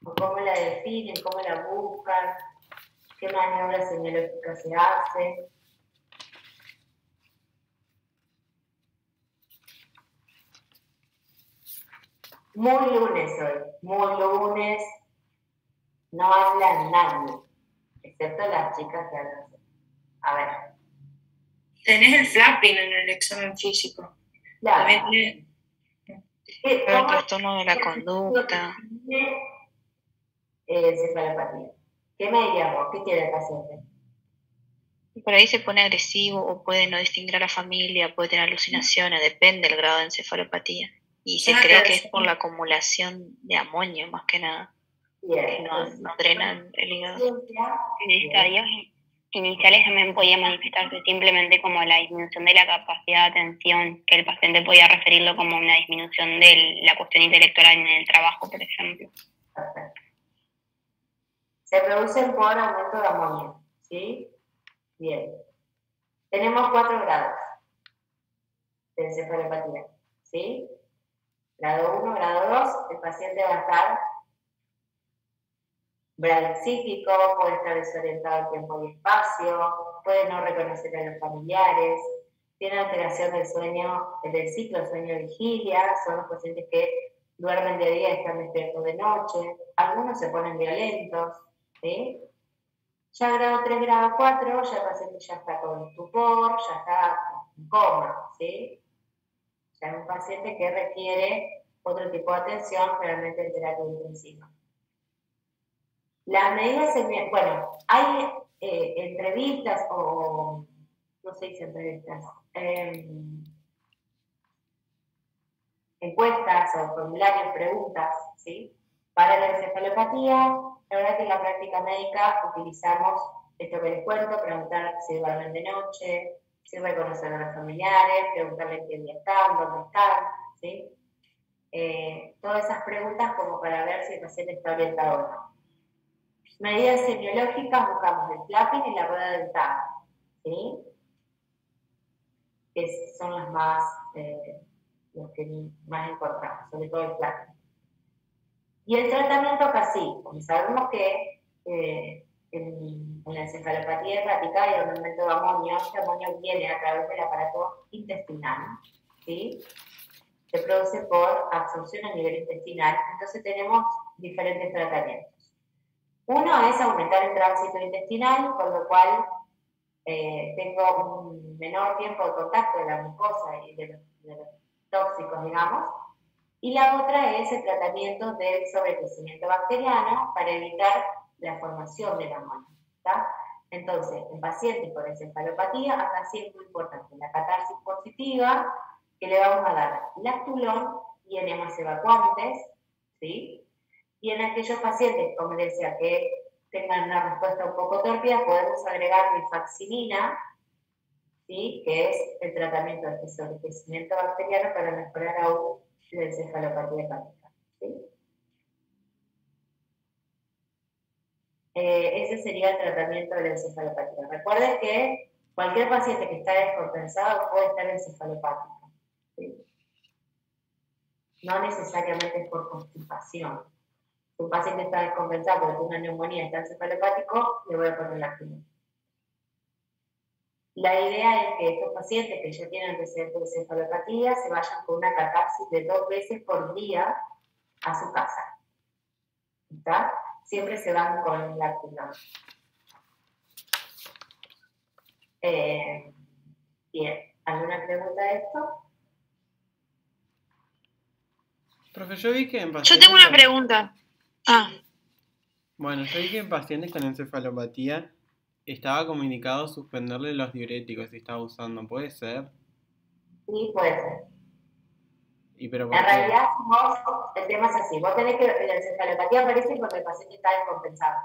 ¿O cómo la definen? ¿Cómo la buscan? ¿Qué maniobra semiológica se hace? Muy lunes hoy, muy lunes. No habla nadie, excepto las chicas que hablan. A ver. Tenés el flapping en el examen físico. Claro. El trastorno de la conducta. Encefalopatía. ¿Qué me dirías vos? ¿Qué tiene el paciente? Por ahí se pone agresivo o puede no distinguir a la familia, puede tener alucinaciones, depende del grado de encefalopatía. Y se cree que es por la acumulación de amonio más que nada, que no drenan el hígado. En estadios iniciales también podía manifestarse simplemente como la disminución de la capacidad de atención, que el paciente podía referirlo como una disminución de la cuestión intelectual en el trabajo, por ejemplo. Perfecto. Se producen por aumento de amonio, ¿sí? Bien. Tenemos 4 grados de encefalopatía, ¿sí? Grado 1, grado 2, el paciente va a estar braxítico, puede estar desorientado en tiempo y espacio, puede no reconocer a los familiares, tiene alteración del sueño, del ciclo sueño-vigilia, son los pacientes que duermen de día y están despiertos de noche, algunos se ponen violentos, ¿sí? Ya grado 3, grado 4, ya el paciente ya está con estupor, ya está en coma, ¿sí? Ya es un paciente que requiere otro tipo de atención, realmente en terapia intensiva. Las medidas, bueno, hay entrevistas o, no se dice entrevistas, encuestas o formularios, preguntas, ¿sí? Para la encefalopatía, la verdad que en la práctica médica utilizamos esto que les cuento, preguntar si duermen de noche, si reconocen a los familiares, preguntarle qué día están, dónde están, ¿sí? Todas esas preguntas como para ver si el paciente está orientado o no. Medidas semiológicas, buscamos el flapping y la rueda dentada, ¿sí? Que son las más, los que más importantes, sobre todo el flapping. Y el tratamiento casi, porque sabemos que en la encefalopatía hepática hay un aumento de amonio, este amonio viene a través del aparato intestinal, ¿sí? Se produce por absorción a nivel intestinal, entonces tenemos diferentes tratamientos. Uno es aumentar el tránsito intestinal, con lo cual tengo un menor tiempo de contacto de la mucosa y de los tóxicos, digamos. Y la otra es el tratamiento del sobrecrecimiento bacteriano para evitar la formación del amonio. Entonces, en pacientes con encefalopatía, acá sí es muy importante la catarsis positiva, que le vamos a dar lactulón y enemas evacuantes, ¿sí? Y en aquellos pacientes, como les decía, que tengan una respuesta un poco tórpida, podemos agregar rifaximirina, ¿sí? Que es el tratamiento de enriquecimiento bacteriano para mejorar aún la encefalopatía hepática. ¿Sí? Ese sería el tratamiento de la encefalopatía. Recuerden que cualquier paciente que está descompensado puede estar encefalopático. ¿Sí? No necesariamente es por constipación. Si un paciente está descompensado porque tiene una neumonía y está encefalopático, le voy a poner la quimio. La idea es que estos pacientes que ya tienen antecedentes de encefalopatía se vayan con una catarsis de 2 veces por día a su casa. ¿Está? Siempre se van con láctica. Bien, ¿alguna pregunta de esto? Profe, yo vi que en Yo pacientes tengo una con- pregunta. Ah, Bueno, yo vi que en pacientes con encefalopatía estaba como indicado suspenderle los diuréticos si estaba usando. ¿Puede ser? Sí, puede ser. ¿Y pero En por qué? realidad, el tema es así. Vos tenés que, la encefalopatía aparece porque el paciente está descompensado.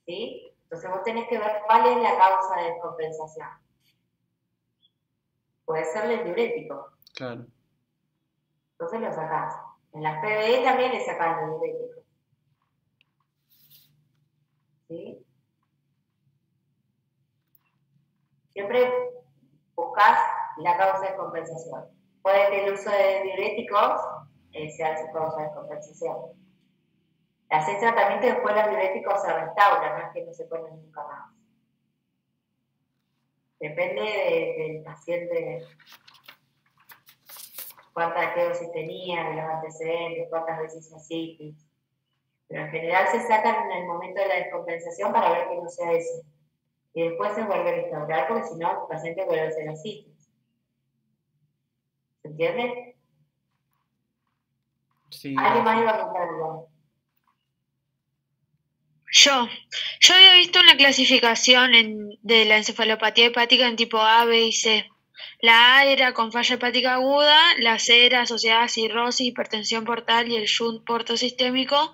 ¿Sí? Entonces vos tenés que ver cuál es la causa de descompensación. Puede ser el diurético. Claro. Entonces lo sacás. En las PBE también le sacás el diurético. ¿Sí? Siempre buscás la causa de descompensación. Puede que el uso de diuréticos sea su causa de descompensación. Haces tratamiento y después los diuréticos se restauran, no es que no se ponen nunca más. Depende del paciente, cuánta dosis tenía, de los antecedentes, cuántas veces asitis. Pero en general se sacan en el momento de la descompensación para ver que no sea eso. Y después se vuelve a restaurar porque si no el paciente vuelve a hacer asitis. ¿Se entiende? Sí, ¿Alguien más gracias. iba a contar algo? yo había visto una clasificación de la encefalopatía hepática en tipo A, B y C. La A era con falla hepática aguda, la C era asociada a cirrosis, hipertensión portal y el shunt portosistémico,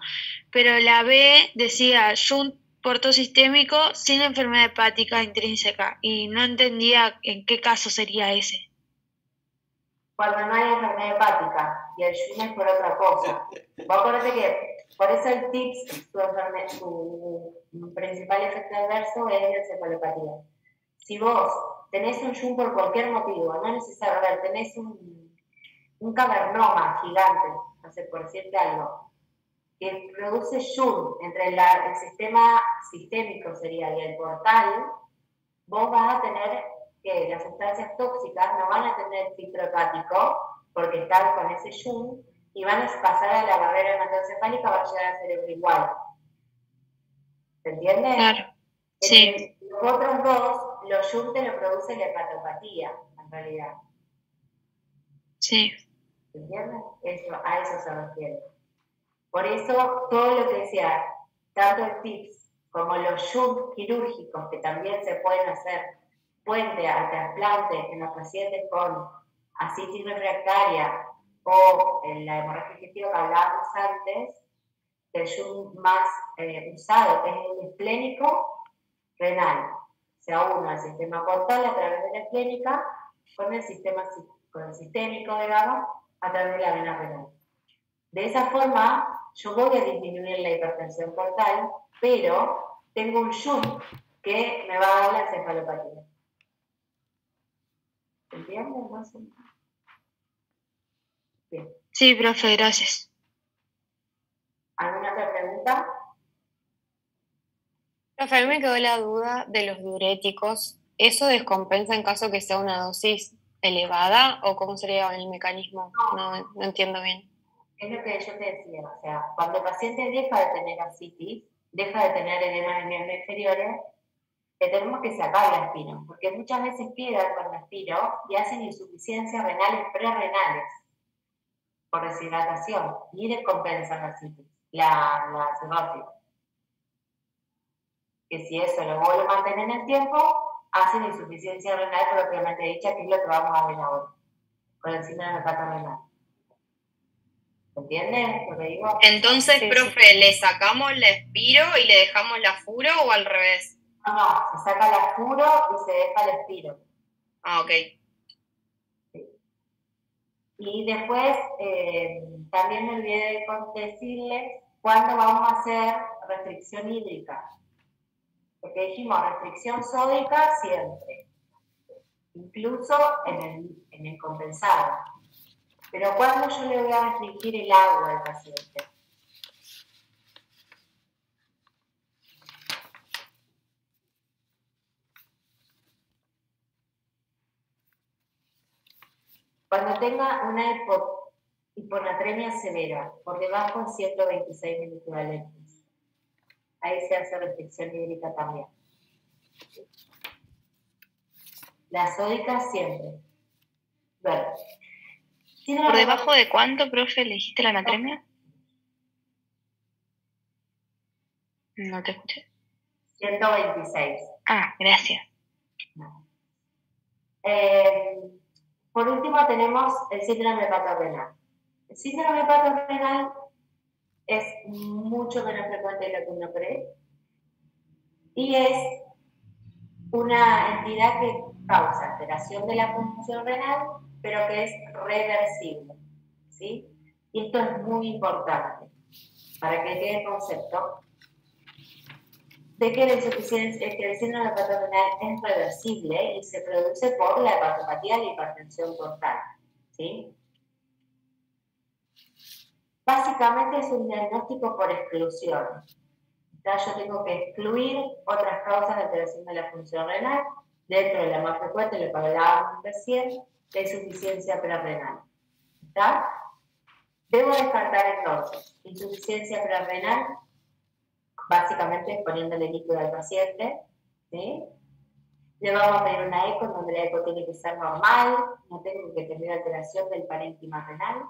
pero la B decía shunt portosistémico sin enfermedad hepática intrínseca y no entendía en qué caso sería ese. Cuando no hay enfermedad hepática y el Shunt es por otra cosa. Vos acordate que por eso el TIPS, su principal efecto adverso es la encefalopatía. Si vos tenés un Shunt por cualquier motivo, no es necesario, a ver, tenés un cavernoma gigante, no sé, por decirte algo, que produce Shunt entre el sistema sistémico sería y el portal, vos vas a tener que las sustancias tóxicas no van a tener filtro hepático porque están con ese shunt y van a pasar a la barrera hematoencefálica, va a llegar al cerebro igual. ¿Se entiende? Claro, sí. Los otros dos, los shunt te lo produce la hepatopatía, en realidad. Sí. ¿Se entiende? A eso se refiere. Por eso, todo lo que decía, tanto el TIPS como los shunt quirúrgicos que también se pueden hacer puente al trasplante en los pacientes con asitis refractaria o en la hemorragia digestiva que hablábamos antes, el shunt más usado es el esplénico renal. Se aúna al sistema portal a través de la esplénica con el sistémico, digamos, a través de la vena renal. De esa forma, yo voy a disminuir la hipertensión portal, pero tengo un shunt que me va a dar la encefalopatía. ¿Entienden? ¿No? Bien. Sí, profe, gracias. ¿Alguna otra pregunta? Profe, a mí me quedó la duda de los diuréticos. ¿Eso descompensa en caso que sea una dosis elevada o cómo sería el mecanismo? No entiendo bien. Es lo que yo te decía, o sea, cuando el paciente deja de tener ascitis, deja de tener edemas en miembros inferiores, le tenemos que sacar la espino, porque muchas veces quedan con la espino y hacen insuficiencias renales prerrenales por deshidratación y descompensan la ascitis, la cirrosis. Que si eso lo vuelve a mantener en el tiempo, hacen insuficiencia renal propiamente dicha, que es lo que vamos a ver ahora, con el síndrome hepatorenal. ¿Se ¿Entienden lo que digo? Entonces, Sí, profe, ¿le sacamos la espiro y le dejamos la furo o al revés? No, se saca la furo y se deja el espiro. Ah, ok. Y después, también me olvidé de decirles cuándo vamos a hacer restricción hídrica. Porque dijimos restricción sódica siempre, incluso en el compensado. Pero ¿cuándo yo le voy a restringir el agua al paciente? Cuando tenga una hiponatremia severa, por debajo de 126 miliequivalentes. Ahí se hace restricción hídrica también. La sódica siempre. Bueno. ¿Por debajo de cuánto, profe, le dijiste la anatremia? No te escuché. 126. Ah, gracias. Por último tenemos el síndrome hepatorenal. El síndrome hepatorenal es mucho menos frecuente de lo que uno cree y es una entidad que causa alteración de la función renal, pero que es reversible, ¿sí? Y esto es muy importante para que quede el concepto de que el síndrome hepatorenal es reversible y se produce por la hepatopatía y la hipertensión portal, ¿sí? Básicamente es un diagnóstico por exclusión. Yo tengo que excluir otras causas de alteración de la función renal, dentro de la más frecuente, lo que hablábamos recién, de insuficiencia prerrenal. ¿Está? Debo descartar entonces insuficiencia prerrenal, básicamente poniéndole líquido al paciente, ¿sí? Le vamos a pedir una eco, donde la eco tiene que ser normal, no tengo que tener alteración del parénquima renal.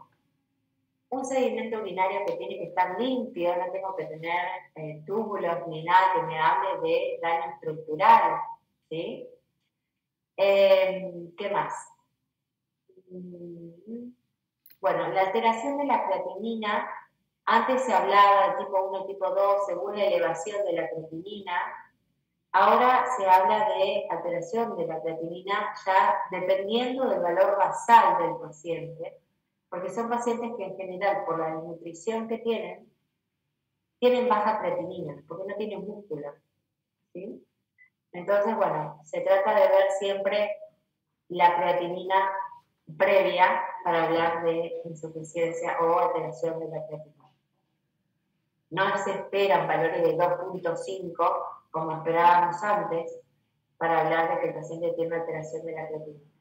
Un sedimento urinario que tiene que estar limpio, no tengo que tener túbulos ni nada que me hable de daño estructural, ¿sí? ¿Qué más? Bueno, la alteración de la creatinina, antes se hablaba de tipo 1, tipo 2, según la elevación de la creatinina. Ahora se habla de alteración de la creatinina ya dependiendo del valor basal del paciente, porque son pacientes que en general, por la desnutrición que tienen baja creatinina, porque no tienen músculo, ¿sí? Entonces, bueno, se trata de ver siempre la creatinina previa para hablar de insuficiencia o alteración de la creatinina. No se esperan valores de 2.5 como esperábamos antes para hablar de que el paciente tiene una alteración de la creatinina.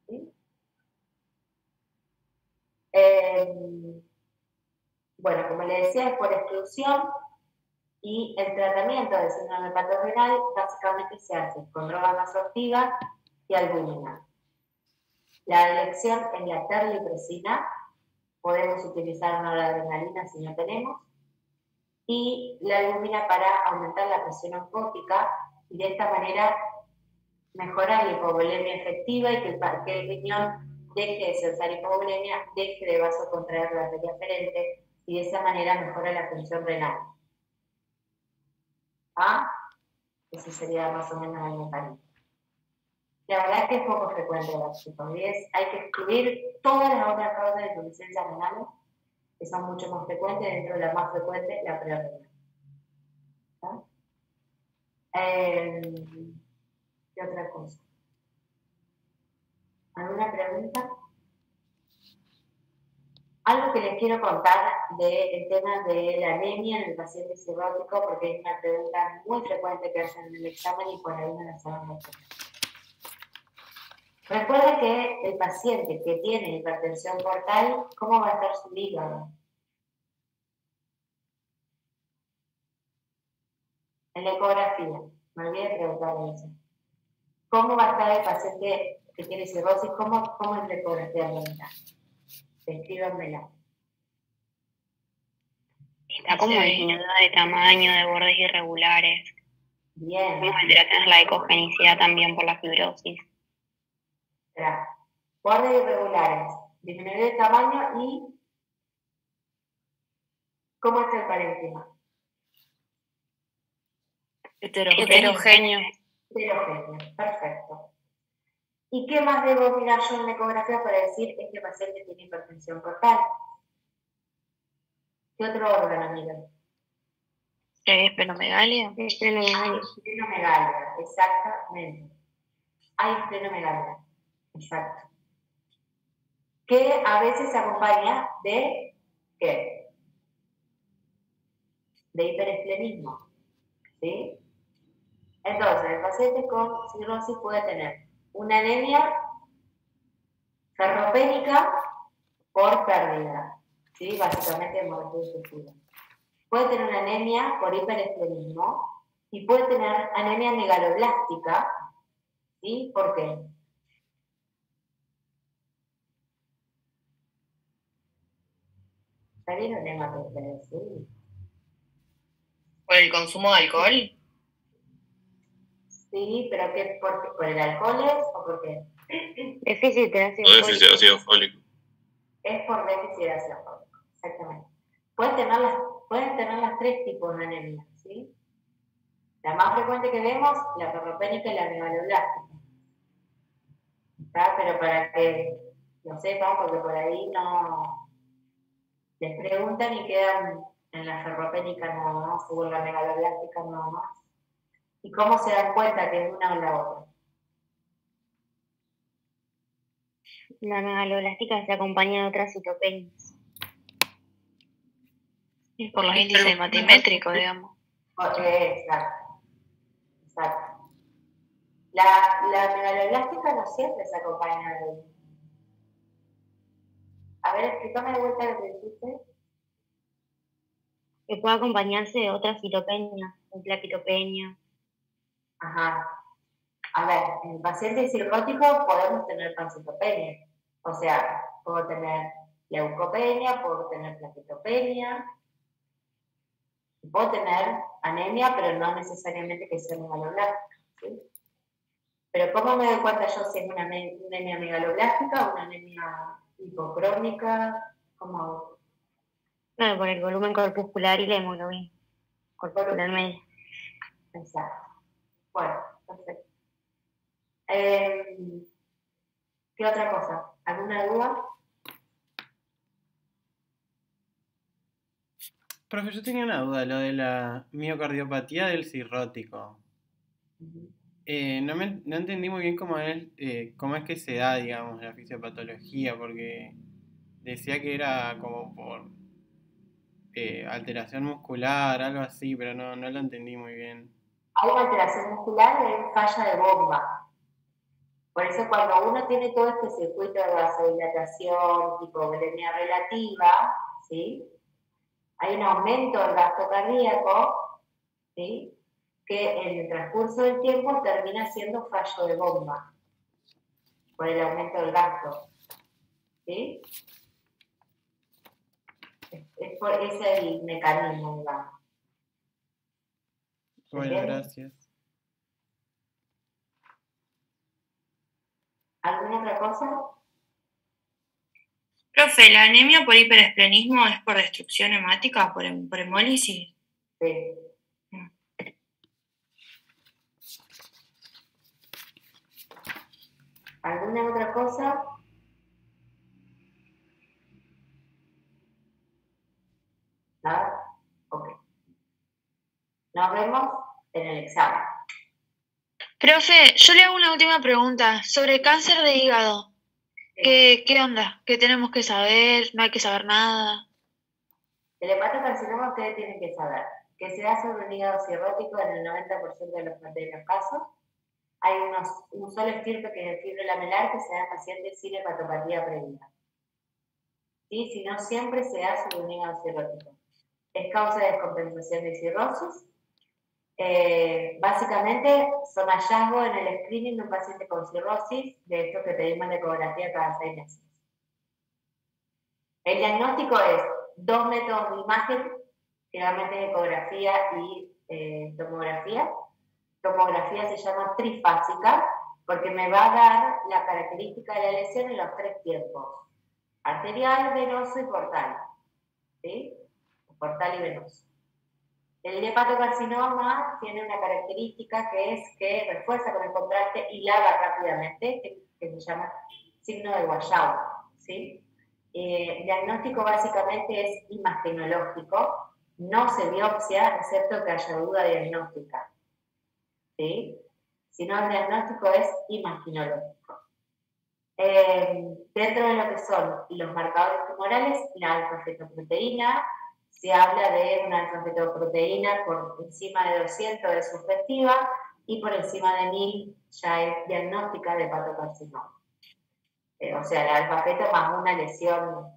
¿Sí? Bueno, como le decía, es por exclusión y el tratamiento del síndrome hepatorenal básicamente se hace con droga vasoactiva y albúmina. La elección es la terlipresina, podemos utilizar noradrenalina si no tenemos, y la albúmina para aumentar la presión osmótica y de esta manera mejorar la hipovolemia efectiva y que el riñón deje de cesar hipovolemia, deje de vasocontraer la arteria aferente y de esa manera mejora la función renal. ¿Ah? Ese sería más o menos el mecanismo. La verdad es que es poco frecuente la psicosis. Hay que excluir todas las otras causas de insuficiencia renal, que son mucho más frecuentes, dentro de la más frecuente, la prerrenal. ¿Qué otra cosa? ¿Alguna pregunta? Algo que les quiero contar del tema de la anemia en el paciente cirrótico, porque es una pregunta muy frecuente que hacen en el examen y por ahí no la saben responder. Recuerden que el paciente que tiene hipertensión portal, ¿cómo va a estar su hígado? En la ecografía, me olvidé de preguntarle eso. ¿Cómo va a estar el paciente que tiene cirrosis? ¿Cómo es la ecografía mental? Descríbanmela. Está como disminuida de tamaño, de bordes irregulares. Bien. Vamos a tener la ecogenicidad también por la fibrosis. Bordes irregulares, disminuir de tamaño y ¿Cómo está el parénquima? Heterogéneo. Heterogéneo, perfecto. ¿Y qué más debo mirar yo en la ecografía para decir este paciente tiene hipertensión portal? ¿Qué otro órgano miro? ¿Esplenomegalia? Esplenomegalia, exactamente. Hay esplenomegalia, exacto. Que a veces se acompaña de ¿qué? De hiperesplenismo, ¿sí? Entonces, el paciente con cirrosis puede tener una anemia ferropénica por pérdida, ¿sí? Básicamente hemorragia digestiva. Puede tener una anemia por hiperesplenismo y puede tener anemia megaloblástica, ¿sí? ¿Por qué? ¿Está bien o no, ustedes? Sí. ¿Por el consumo de alcohol? Sí, pero ¿qué, por el alcohol es o por qué? Déficit de ácido O déficit de ácido fólico. Es por déficit de ácido fólico, exactamente. Pueden tener las tres tipos de anemia, ¿sí? La más frecuente que vemos, la ferropénica y la megaloblástica. ¿Está? Pero para que lo sepan, porque por ahí no les preguntan y quedan en la ferropénica nada más, o en la megaloblástica nada más. ¿Y cómo se dan cuenta que es una o la otra? La megaloblástica se acompaña de otras citopenias. Y por los índices hematimétricos, digamos. Exacto. Exacto. La megaloblástica no siempre se acompaña de... A ver, explícame de vuelta lo que dijiste. Que puede acompañarse de otras citopenias, de plaquetopenia. Ajá. A ver, en el paciente cirrótico podemos tener pancitopenia. O sea, puedo tener leucopenia, puedo tener plaquetopenia, puedo tener anemia, pero no necesariamente que sea megaloblástica, ¿sí? Pero ¿cómo me doy cuenta yo si es una anemia megaloblástica o una anemia hipocrónica? ¿Cómo? Claro, por el volumen corpuscular y la hemoglobina corpuscular media. Exacto. Bueno, perfecto. ¿Qué otra cosa? ¿Alguna duda? Profe, yo tenía una duda, lo de la miocardiopatía del cirrótico. No entendí muy bien cómo es que se da, digamos, la fisiopatología, porque decía que era como por alteración muscular, algo así, pero no lo entendí muy bien. Hay una alteración muscular y hay falla de bomba. Por eso cuando uno tiene todo este circuito de vasodilatación, hipovolemia relativa, ¿sí? Hay un aumento del gasto cardíaco, ¿sí? Que en el transcurso del tiempo termina siendo fallo de bomba por el aumento del gasto, ¿sí? Es por ese el mecanismo, digamos. Bueno, gracias. ¿Alguna otra cosa? Profe, ¿la anemia por hiperesplenismo es por destrucción hemática, por hemólisis? Sí. ¿Alguna otra cosa? ¿Nada? Ok. Nos vemos en el examen. Profe, yo le hago una última pregunta sobre cáncer de hígado. ¿Qué onda? ¿Qué tenemos que saber? ¿No hay que saber nada? El hepatocarcinoma ustedes tienen que saber que se da sobre un hígado cirrótico en el 90% de los casos. Hay un solo estirpe que es el fibro lamelar que se da en pacientes sin hepatopatía previa. ¿Sí? Si no, siempre se da sobre un hígado cirrótico. Es causa de descompensación de cirrosis. Básicamente son hallazgos en el screening de un paciente con cirrosis, de estos que pedimos de ecografía cada 6 meses. El diagnóstico es 2 métodos de imagen, generalmente ecografía y tomografía. Tomografía se llama trifásica porque me va a dar la característica de la lesión en los 3 tiempos: arterial, venoso y portal. ¿Sí? portal y venoso. El hepatocarcinoma tiene una característica que es que refuerza con el contraste y lava rápidamente, que se llama signo de Guayau, ¿sí? El diagnóstico básicamente es imagenológico, no se biopsia, excepto que haya duda diagnóstica, ¿sí? Si no, el diagnóstico es imaginológico. Dentro de lo que son los marcadores tumorales, la alfa-fetoproteína, se habla de una alfa-fetoproteína por encima de 200 de sugestiva y por encima de 1000 ya es diagnóstica de hepatocarcinoma. O sea, la alfa-feto más una lesión,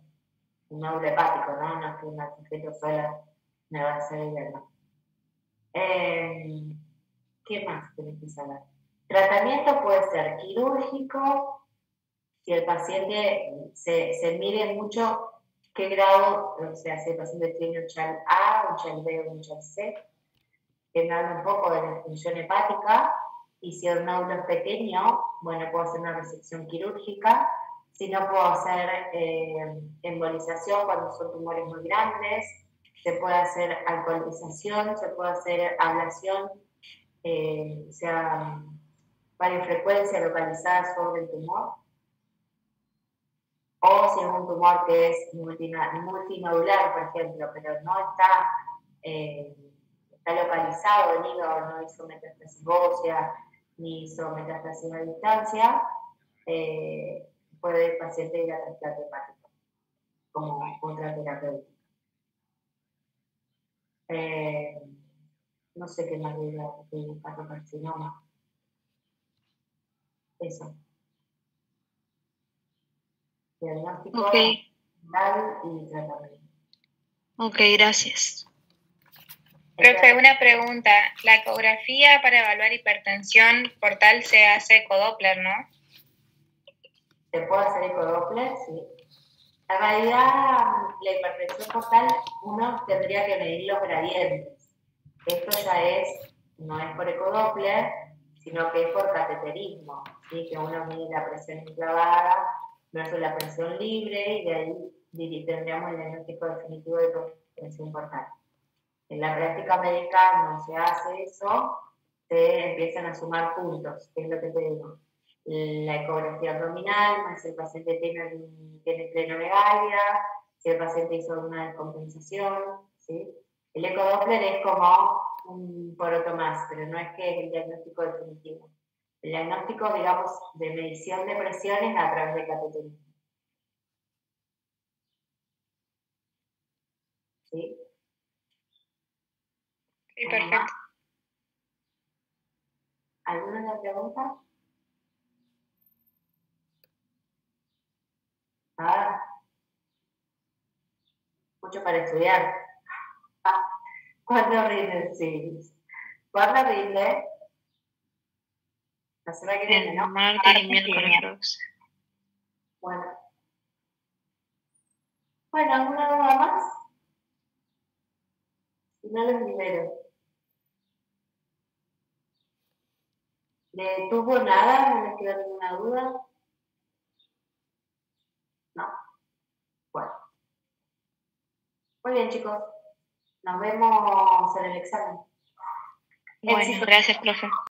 un nódulo hepático, ¿no? No es que una alfa-feto sola me va a hacer el diagnóstico. ¿Qué más tenés que saber? Tratamiento puede ser quirúrgico, si el paciente se mide mucho qué grado, o sea, si el paciente tiene un CHAL A, un CHAL B o un CHAL C, que me habla un poco de la función hepática, y si el nódulo es pequeño, bueno, puedo hacer una resección quirúrgica, si no puedo hacer embolización cuando son tumores muy grandes, se puede hacer alcoholización, se puede hacer ablación, o sea, radiofrecuencia localizada sobre el tumor, o si es un tumor que es multinodular, por ejemplo, pero no está localizado en hígado, no hizo metástasis ósea, ni hizo metástasis a distancia, puede el paciente ir a trasplante hepático como contraterapéutica. No sé qué más diría de hepatocarcinoma. Eso. Diagnóstico, Ok, final y tratamiento. ok, gracias. Profe, una pregunta. La ecografía para evaluar hipertensión portal se hace ecodoppler, ¿no? ¿Se puede hacer ecodoppler? Sí. En realidad, la hipertensión portal, uno tendría que medir los gradientes. Esto ya no es por ecodoppler, sino que es por cateterismo, ¿sí? Que uno mide la presión enclavada versus la presión libre, y de ahí tendríamos el diagnóstico definitivo de hipertensión portal. En la práctica médica no se hace eso, se empiezan a sumar puntos, que es lo que te digo. La ecografía abdominal, más si el paciente tiene plenomegalia, si el paciente hizo una descompensación, ¿sí? El ecodoppler es como un poroto más, pero no es que es el diagnóstico definitivo. El diagnóstico, digamos, de medición de presiones a través de cateterismo. ¿Sí? Sí, perfecto. ¿Alguna otra pregunta? Ah, mucho para estudiar. ¿Cuándo rinde? Sí. ¿Cuándo rinde? La semana que viene, El ¿no? martes y miércoles próximo. Bueno. Bueno, ¿alguna duda más? Si no, los libero. ¿Le tuvo nada? ¿No les quedó ninguna duda? No. Bueno. Muy bien, chicos. Nos vemos en el examen. Bueno, Éxito. gracias, profe.